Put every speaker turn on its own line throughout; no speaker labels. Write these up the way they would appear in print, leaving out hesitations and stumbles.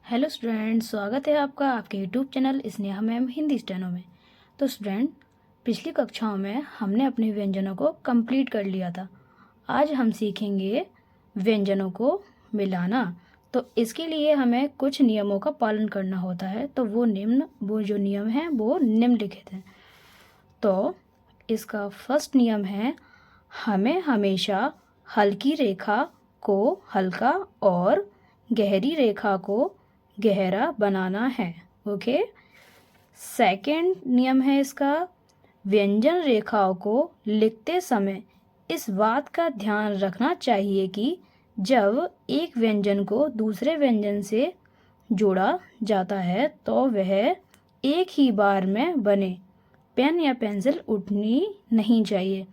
Hello student, स्वागत है आपका आपके YouTube channel Sneha ma'am Hindi steno में। तो स्टूडेंट, पिछली कक्षाओं में हमने अपने व्यंजनों को कंप्लीट कर लिया था। आज हम सीखेंगे व्यंजनों को मिलाना। तो इसके लिए हमें कुछ नियमों का पालन करना होता है। तो वो जो नियम हैं वो निम्नलिखित हैं। तो इसका फर्स्ट नियम है, हमें हमेशा हल्की रेखा को हल्का और गहरी रेखा को गहरा बनाना है। ओके। सेकंड नियम है इसका, व्यंजन रेखाओं को लिखते समय इस बात का ध्यान रखना चाहिए कि जब एक व्यंजन को दूसरे व्यंजन से जोड़ा जाता है तो वह एक ही बार में बने। पेन या पेंसिल उठनी नहीं चाहिए।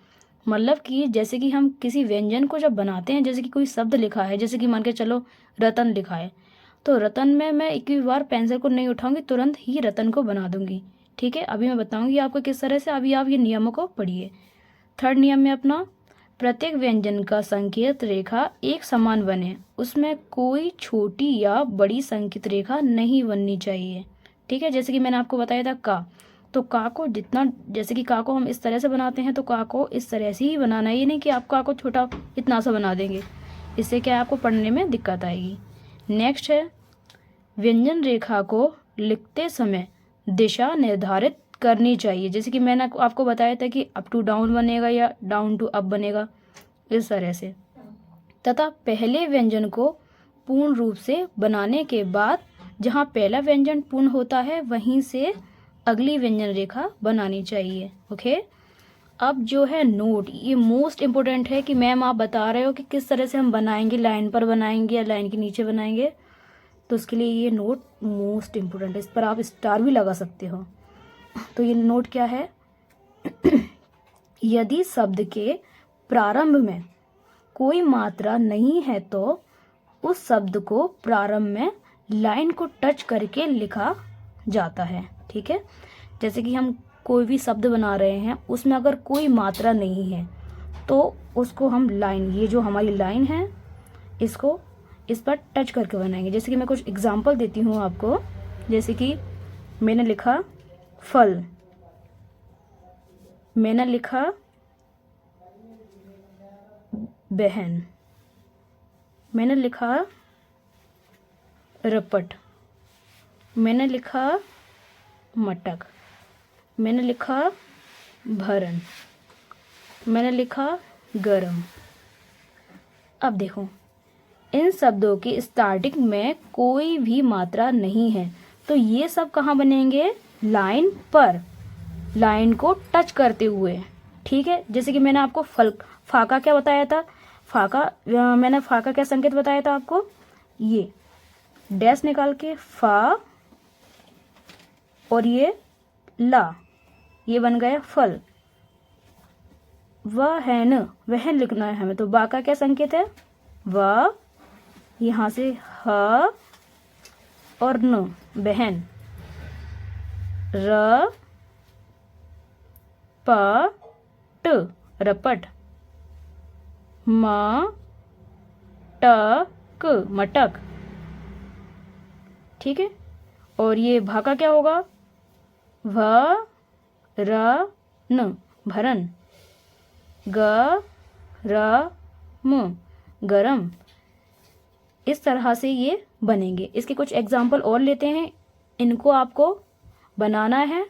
मतलब कि जैसे कि हम किसी व्यंजन को जब बनाते हैं, जैसे कि कोई शब्द लिखा है, जैसे कि मान के चलो रतन लिखा है, तो रतन में मैं एक भी बार पेंसिल को नहीं उठाऊंगी, तुरंत ही रतन को बना दूंगी। ठीक है, अभी मैं बताऊंगी आपको किस तरह से। अभी आप ये नियमों को पढ़िए। थर्ड नियम में अपना, प्रत्येक व्यंजन का संकेत रेखा एक समान बने, उसमें कोई छोटी या बड़ी संकेत रेखा नहीं बननी चाहिए। ठीक है, जैसे कि मैंने आपको बताया था का, तो का को जितना, जैसे कि का को हम इस तरह से बनाते हैं, तो का को इस तरह से ही बनाना है। ये नहीं कि आप का को छोटा इतना सा बना देंगे, इससे क्या आपको पढ़ने में दिक्कत आएगी। नेक्स्ट है, व्यंजन रेखा को लिखते समय दिशा निर्धारित करनी चाहिए। जैसे कि मैंने आपको बताया था कि अप टू डाउन बनेगा या डाउन टू अप बनेगा, इस तरह से। तथा पहले व्यंजन को पूर्ण रूप से बनाने के बाद जहाँ पहला व्यंजन पूर्ण होता है वहीं से अगली व्यंजन रेखा बनानी चाहिए। ओके। अब जो है नोट, ये मोस्ट इम्पोर्टेंट है कि मैम आप बता रहे हो कि किस तरह से हम बनाएंगे, लाइन पर बनाएंगे या लाइन के नीचे बनाएंगे, तो उसके लिए ये नोट मोस्ट इम्पोर्टेंट है। इस पर आप स्टार भी लगा सकते हो। तो ये नोट क्या है? यदि शब्द के प्रारंभ में कोई मात्रा नहीं है तो उस शब्द को प्रारंभ में लाइन को टच करके लिखा जाता है। ठीक है, जैसे कि हम कोई भी शब्द बना रहे हैं, उसमें अगर कोई मात्रा नहीं है तो उसको हम लाइन, ये जो हमारी लाइन है, इसको इस पर टच करके बनाएंगे। जैसे कि मैं कुछ एग्जांपल देती हूँ आपको। जैसे कि मैंने लिखा फल, मैंने लिखा बहन, मैंने लिखा रपट, मैंने लिखा मटक, मैंने लिखा भरन, मैंने लिखा गरम। अब देखो, इन शब्दों की स्टार्टिंग में कोई भी मात्रा नहीं है, तो ये सब कहाँ बनेंगे? लाइन पर, लाइन को टच करते हुए। ठीक है, जैसे कि मैंने आपको फाका क्या बताया था? मैंने फाका क्या संकेत बताया था आपको? ये डैश निकाल के फा और ये ला, ये बन गया फल। वहन, वहन लिखना है हमें, तो बा का क्या संकेत है? व, यहाँ से ह और न, बहन। र प ट, रपट। म ट क, मटक। ठीक है, और ये भा का क्या होगा? भ र न, भरन। ग र म, गरम। इस तरह से ये बनेंगे। इसके कुछ एग्जाम्पल और लेते हैं, इनको आपको बनाना है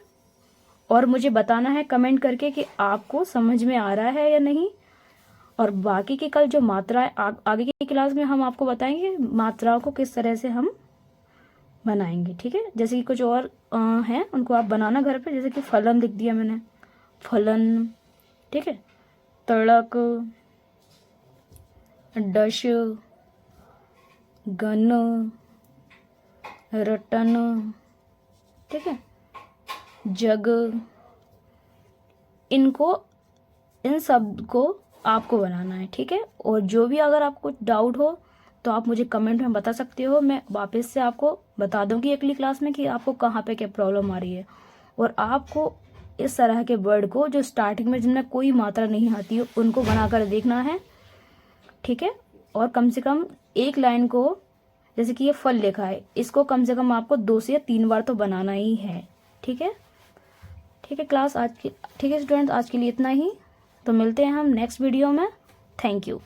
और मुझे बताना है कमेंट करके कि आपको समझ में आ रहा है या नहीं। और बाकी की कल जो मात्रा आगे की क्लास में हम आपको बताएंगे मात्राओं को किस तरह से हम बनाएंगे। ठीक है, जैसे कि कुछ और हैं, उनको आप बनाना घर पे। जैसे कि फलन लिख दिया मैंने, फलन। ठीक है, तड़क, डश, गन, रटन। ठीक है, जग। इन सब को आपको बनाना है। ठीक है, और जो भी अगर आपको कुछ डाउट हो तो आप मुझे कमेंट में बता सकते हो। मैं वापस से आपको बता दूंगी अगली क्लास में कि आपको कहाँ पे क्या प्रॉब्लम आ रही है। और आपको इस तरह के वर्ड को जो स्टार्टिंग में जिनमें कोई मात्रा नहीं आती है उनको बनाकर देखना है। ठीक है, और कम से कम एक लाइन को जैसे कि ये फल लिखा है, इसको कम से कम आपको 2 से 3 बार तो बनाना ही है। ठीक है, ठीक है क्लास आज की, ठीक है स्टूडेंट्स, आज के लिए इतना ही। तो मिलते हैं हम नेक्स्ट वीडियो में। Thank you.